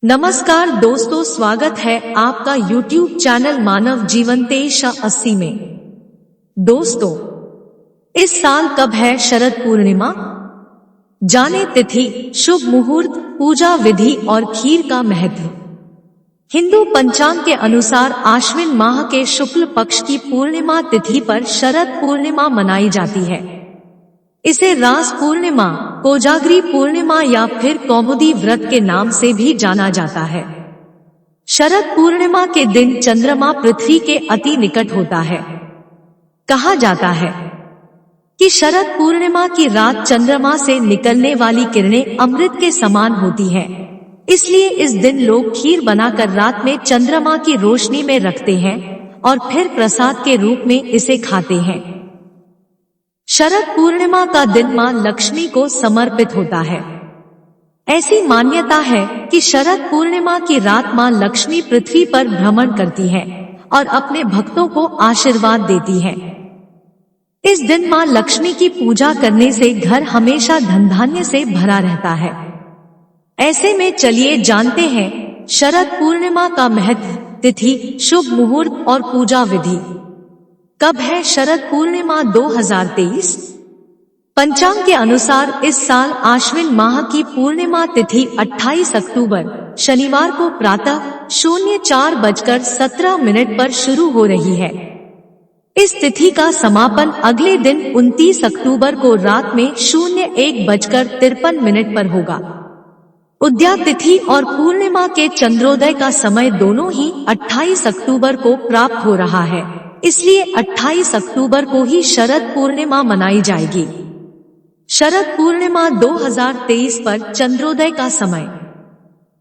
नमस्कार दोस्तों, स्वागत है आपका YouTube चैनल मानव जीवन 2380 में। दोस्तों, इस साल कब है शरद पूर्णिमा? जाने तिथि, शुभ मुहूर्त, पूजा विधि और खीर का महत्व। हिंदू पंचांग के अनुसार आश्विन माह के शुक्ल पक्ष की पूर्णिमा तिथि पर शरद पूर्णिमा मनाई जाती है। इसे रास पूर्णिमा, कोजागरी पूर्णिमा या फिर कौमुदी व्रत के नाम से भी जाना जाता है। शरद पूर्णिमा के दिन चंद्रमा पृथ्वी के अति निकट होता है। कहा जाता है कि शरद पूर्णिमा की रात चंद्रमा से निकलने वाली किरणें अमृत के समान होती है। इसलिए इस दिन लोग खीर बनाकर रात में चंद्रमा की रोशनी में रखते हैं और फिर प्रसाद के रूप में इसे खाते हैं। शरद पूर्णिमा का दिन मां लक्ष्मी को समर्पित होता है। ऐसी मान्यता है कि शरद पूर्णिमा की रात मां लक्ष्मी पृथ्वी पर भ्रमण करती है और अपने भक्तों को आशीर्वाद देती है। इस दिन मां लक्ष्मी की पूजा करने से घर हमेशा धन धान्य से भरा रहता है। ऐसे में चलिए जानते हैं शरद पूर्णिमा का महत्व, तिथि, शुभ मुहूर्त और पूजा विधि। कब है शरद पूर्णिमा 2023? पंचांग के अनुसार इस साल आश्विन माह की पूर्णिमा तिथि 28 अक्टूबर शनिवार को प्रातः 04:17 पर शुरू हो रही है। इस तिथि का समापन अगले दिन 29 अक्टूबर को रात में 01:53 पर होगा। उदया तिथि और पूर्णिमा के चंद्रोदय का समय दोनों ही 28 अक्टूबर को प्राप्त हो रहा है। इसलिए 28 अक्टूबर को ही शरद पूर्णिमा मनाई जाएगी। शरद पूर्णिमा 2023 पर चंद्रोदय का समय।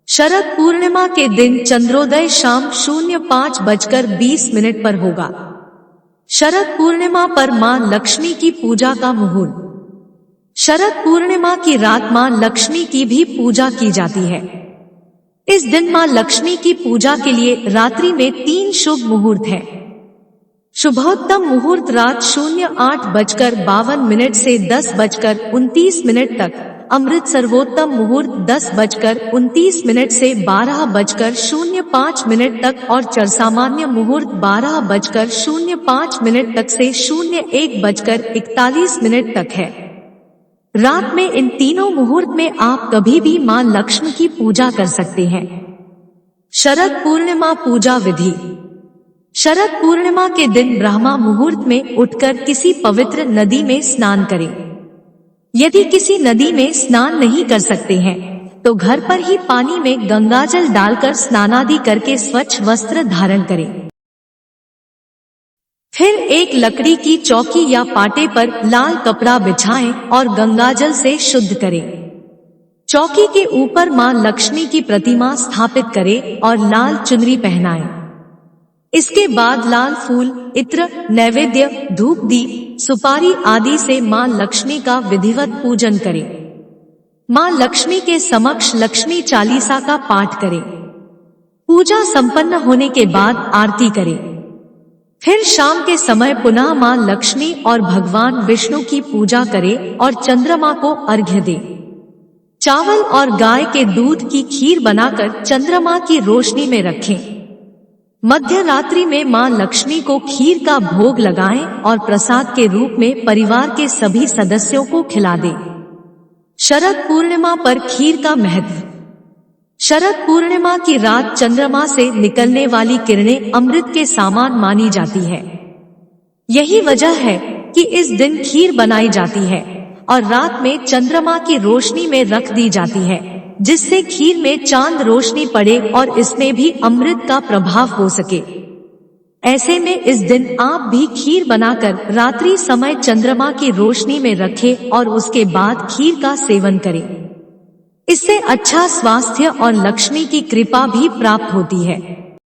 शरद पूर्णिमा के दिन चंद्रोदय शाम 05:20 पर होगा। शरद पूर्णिमा पर मां लक्ष्मी की पूजा का मुहूर्त। शरद पूर्णिमा की रात मां लक्ष्मी की भी पूजा की जाती है। इस दिन मां लक्ष्मी की पूजा के लिए रात्रि में 3 शुभ मुहूर्त है। शुभोत्तम मुहूर्त रात 08:52 से 10:29 तक, अमृत सर्वोत्तम मुहूर्त 10:29 से 12:05 तक और चरसामान्य मुहूर्त 12:05 तक से 01:41 तक है। रात में इन तीनों मुहूर्त में आप कभी भी मां लक्ष्मी की पूजा कर सकते हैं। शरद पूर्णिमा पूजा विधि। शरद पूर्णिमा के दिन ब्रह्मा मुहूर्त में उठकर किसी पवित्र नदी में स्नान करें। यदि किसी नदी में स्नान नहीं कर सकते हैं तो घर पर ही पानी में गंगाजल डालकर स्नानादि करके स्वच्छ वस्त्र धारण करें। फिर एक लकड़ी की चौकी या पाटे पर लाल कपड़ा बिछाएं और गंगाजल से शुद्ध करें। चौकी के ऊपर मां लक्ष्मी की प्रतिमा स्थापित करें और लाल चुनरी पहनाएं। इसके बाद लाल फूल, इत्र, नैवेद्य, धूप, दीप, सुपारी आदि से मां लक्ष्मी का विधिवत पूजन करें। मां लक्ष्मी के समक्ष लक्ष्मी चालीसा का पाठ करें। पूजा संपन्न होने के बाद आरती करें। फिर शाम के समय पुनः मां लक्ष्मी और भगवान विष्णु की पूजा करें और चंद्रमा को अर्घ्य दें। चावल और गाय के दूध की खीर बनाकर चंद्रमा की रोशनी में रखें। मध्य रात्रि में मां लक्ष्मी को खीर का भोग लगाएं और प्रसाद के रूप में परिवार के सभी सदस्यों को खिला दें। शरद पूर्णिमा पर खीर का महत्व। शरद पूर्णिमा की रात चंद्रमा से निकलने वाली किरणें अमृत के समान मानी जाती है। यही वजह है कि इस दिन खीर बनाई जाती है और रात में चंद्रमा की रोशनी में रख दी जाती है, जिससे खीर में चांद रोशनी पड़े और इसमें भी अमृत का प्रभाव हो सके। ऐसे में इस दिन आप भी खीर बनाकर रात्रि समय चंद्रमा की रोशनी में रखें और उसके बाद खीर का सेवन करें। इससे अच्छा स्वास्थ्य और लक्ष्मी की कृपा भी प्राप्त होती है।